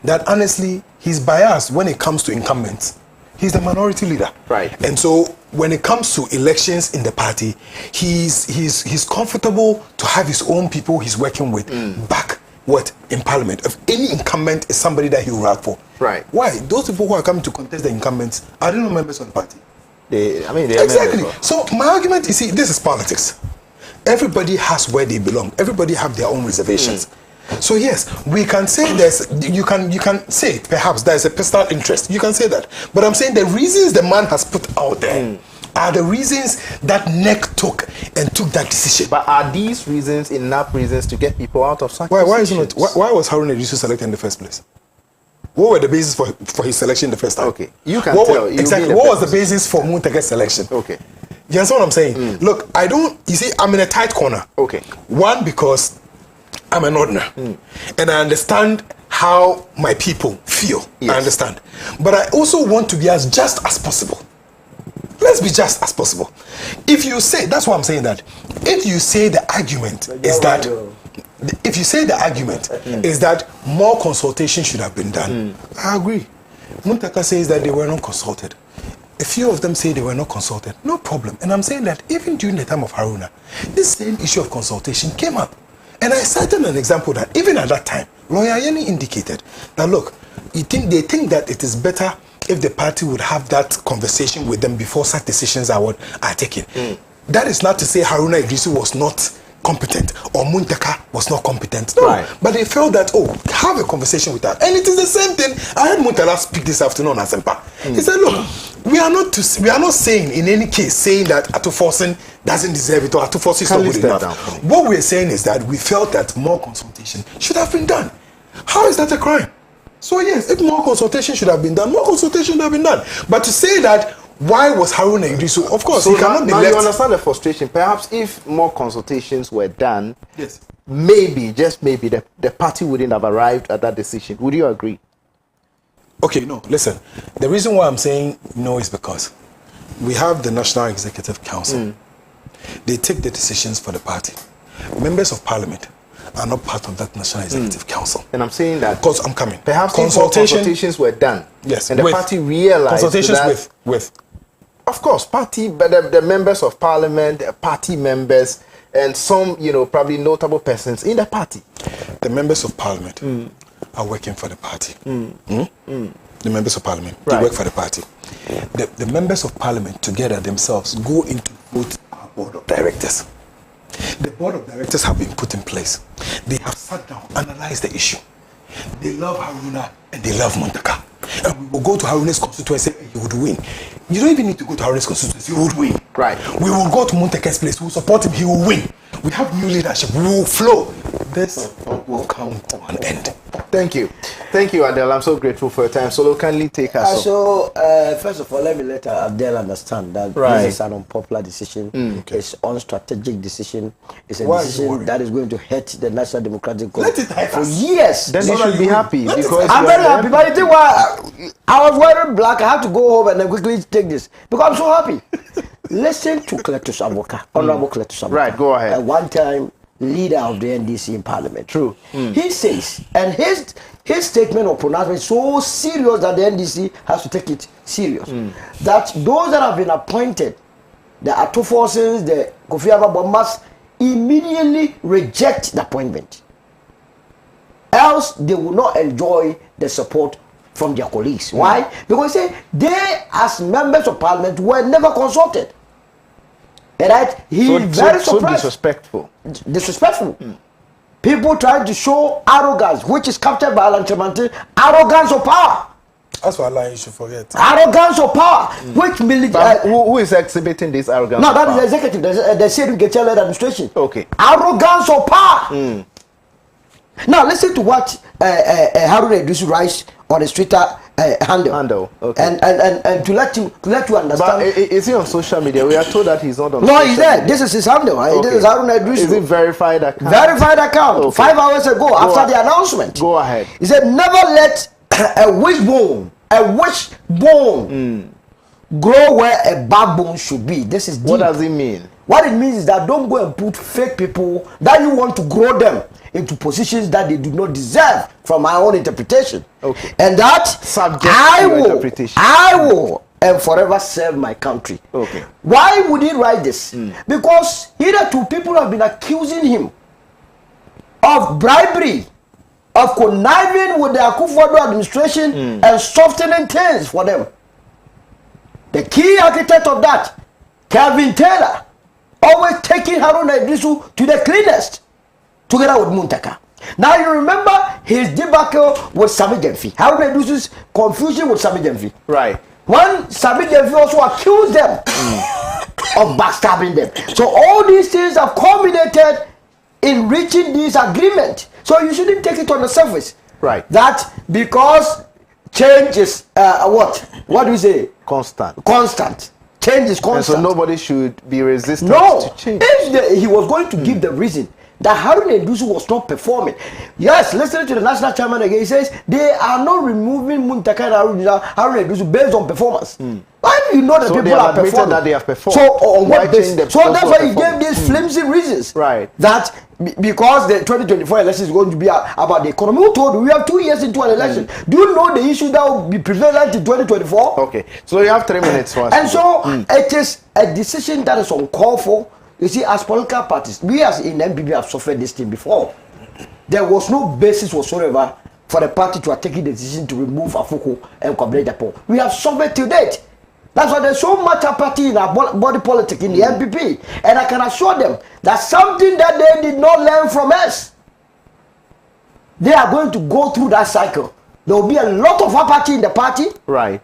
that honestly, he's biased when it comes to incumbents. He's the minority leader. Right. And so when it comes to elections in the party, he's comfortable to have his own people he's working with back in parliament. If any incumbent is somebody that he will run for. Right. Why? Those people who are coming to contest the incumbents are they not members of the party? They Exactly. So my argument, you see, this is politics. Everybody has where they belong. Everybody have their own reservations. So yes, we can say you can say perhaps there's a personal interest. You can say that. But I'm saying the reasons the man has put out there are the reasons that NEC took that decision. But are these reasons enough reasons to get people out of such Why was Haruna Iddrisu selected in the first place? What were the basis for his selection the first time? Okay. You can tell. Exactly. What was the basis for Munteke's selection? Okay. You understand what I'm saying? Look, you see, I'm in a tight corner. Okay. One, because I'm an ordinary, and I understand how my people feel. Yes. I understand. But I also want to be as just as possible. Let's be just as possible. If you say, that's why I'm saying that, if you say the argument is that, more consultation should have been done, I agree. Muntaka says that they were not consulted. A few of them say they were not consulted. No problem. And I'm saying that even during the time of Haruna, this same issue of consultation came up. And I cited an example that even at that time, Lawyer Yeni indicated that, look, they think that it is better if the party would have that conversation with them before such decisions are taken. That is not to say Haruna Iddrisu was not competent or Muntaka was not competent. No, right. But they felt that, have a conversation with her. And it is the same thing. I had Muntala speak this afternoon at Sempa. He said, look, we are not saying in any case saying that Atuforsen doesn't deserve it or Atuforsen is not good enough. What we're saying is that we felt that more consultation should have been done. How is that a crime? So yes, if more consultation should have been done, more consultation should have been done. But to say that, why was Haruna Iddrisu? Of course, so he cannot be left. You understand the frustration. Perhaps if more consultations were done, yes, maybe, just maybe, the party wouldn't have arrived at that decision. Would you agree? Okay, no, listen. The reason why I'm saying no is because we have the National Executive Council. They take the decisions for the party. Members of Parliament are not part of that National Executive Council. And I'm saying that because I'm coming. Perhaps consultations were done. Yes, and the party realized consultations that with of course, party, but the members of Parliament, the party members, and some, probably notable persons in the party. The members of Parliament are working for the party. The members of Parliament, right, they work for the party. The members of Parliament together themselves go into vote our board of directors. The board of directors have been put in place. They have sat down, analyzed the issue. They love Haruna and they love Muntaka. And we will go to Haruna's constituency and he would win. You don't even need to go to Haruna's constituency, he would win. Right. We will go to Muntaka's place, we will support him, he will win. We have new leadership, we will flow. This will come to an end. Thank you. Thank you, Adel. I'm so grateful for your time. So, kindly take us. So, first of all, let me let Adel understand that this is an unpopular decision. It's an unstrategic decision. It's a decision that is going to hurt the National Democratic Congress for years. Then you should be happy. Because I'm very happy. But you think why I was wearing black, I have to go home and then quickly take this because I'm so happy. Listen to Cletus Awoka, Honorable Cletus Awoka. Right, go ahead. At one time, leader of the NDC in Parliament. True. He says, and his statement or pronouncement is so serious that the NDC has to take it serious. That those that have been appointed, the Atoforsens, the Kofi Ababa, must immediately reject the appointment. Else, they will not enjoy the support from their colleagues. Why? Because they, as members of Parliament, were never consulted. Right? He is very surprised. So disrespectful. Disrespectful. People trying to show arrogance, which is captured by Alan Tremantin, arrogance of power. That's what Allah you should forget. Arrogance of power. Which who is exhibiting this arrogance? No, that is the executive. The State-led administration. Okay. Arrogance of power. Now listen to what Haruna Idrisu rise on his Twitter handle. Okay. And to let you understand. But is he on social media? We are told that he's not on. No, he's there. This is his handle. Okay. This is Haruna Idrisu. Is it verified account? Verified account. Okay. 5 hours ago, after the announcement. Go ahead. He said, never let a wishbone grow where a backbone should be. This is deep. What does it mean? What it means is that don't go and put fake people that you want to grow them into positions that they do not deserve, from my own interpretation. Okay. And that Subject to your interpretation. I will and forever serve my country. Okay. Why would he write this? Because hitherto people have been accusing him of bribery, of conniving with the Akufo-Addo administration and softening things for them. The key architect of that, Calvin Taylor, always taking Haruna Idrisu to the cleanest, together with Muntaka. Now you remember his debacle with Sami Jemfi. Haruna Idrisu's confusion with Sami Jemfi. Right. When Sami Jemfi also accused them of backstabbing them. So all these things have culminated in reaching this agreement. So you shouldn't take it on the surface. Right. That because change is what? What do we say? Constant. Constant. Change is constant. And so nobody should be resistant to change. If he was going to give the reason that Haruna Idrisu was not performing. Yes, listening to the national chairman again, he says they are not removing Muntaka and Haruna Idrisu based on performance. Why do you know that So people they have are performing? that they have performed. So on Why what basis? change the So that's why he performance? gave these flimsy reasons. Right. That because the 2024 election is going to be about the economy. Who told you? We have 2 years into an election. Do you know the issue that will be prevalent in 2024? Okay. So you have 3 minutes for us. And so it is a decision that is uncalled for. You see, as political parties, we as in MPP have suffered this thing before. There was no basis whatsoever for the party to have taken the decision to remove Afuku and Kwabena Japo. We have suffered to date. That's why there's so much apathy in our body politic in the MPP. And I can assure them that something that they did not learn from us, they are going to go through that cycle. There will be a lot of apathy in the party. Right.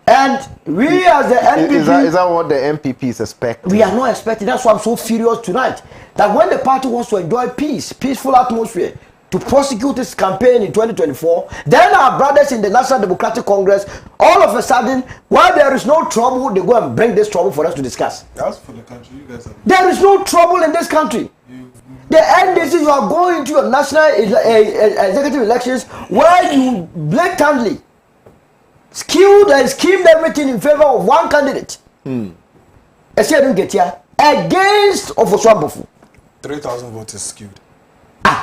And we as the MPP... Is that what the MPP is expecting? We are not expecting. That's why I'm so furious tonight. That when the party wants to enjoy peaceful atmosphere, to prosecute its campaign in 2024, then our brothers in the National Democratic Congress, all of a sudden, while there is no trouble, they go and bring this trouble for us to discuss. That's for the country. You guys have. There is no trouble in this country. The NDC, you are going to your national executive elections where you blatantly skewed and schemed everything in favor of one candidate. Against Ofosu-Abofu. 3,000 votes is skewed.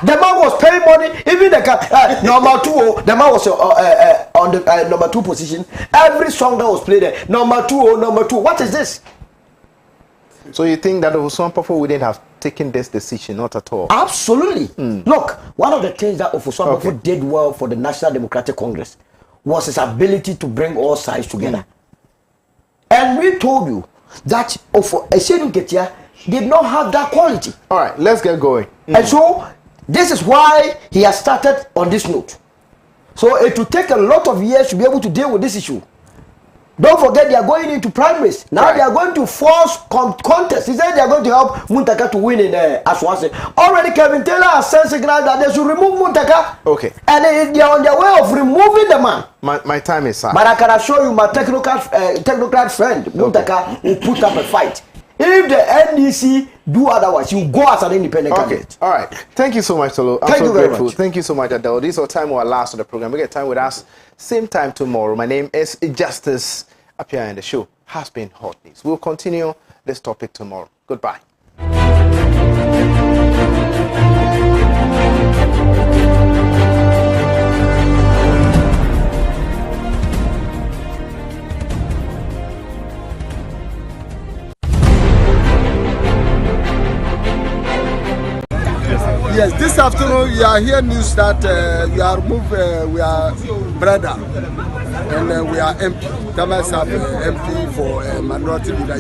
The man was paying money, even the number 2, the man was on the number 2 position. Every song that was played there, number 2. What is this? So you think that Ofosu-Abofu wouldn't have taken this decision? Not at all. Absolutely. Look, one of the things that Ofosu-Abofu did well for the National Democratic Congress was his ability to bring all sides together. And we told you that Esenu Ketia did not have that quality. All right, let's get going. And so this is why he has started on this note. So it will take a lot of years to be able to deal with this issue. Don't forget they are going into primaries. Now they are going to force contest. He said they are going to help Muntaka to win in Aswase. Already Kevin Taylor has sent signal that they should remove Muntaka. Okay. And they are on their way of removing the man. My time is up. But I can assure you my technocrat friend, Muntaka, will put up a fight. If the NDC do otherwise, you go as an independent candidate. All right. Thank you so much, Tolo. I'm Thank you very grateful. much. Thank you so much, Adel. This is our time or last of the program. We get time with us same time tomorrow. My name is Justice Appiah, and the show has been Hot News. We'll continue this topic tomorrow. Goodbye. Yes, this afternoon we are here news that we are brother and we are MP. Tamas have MP for minority leadership.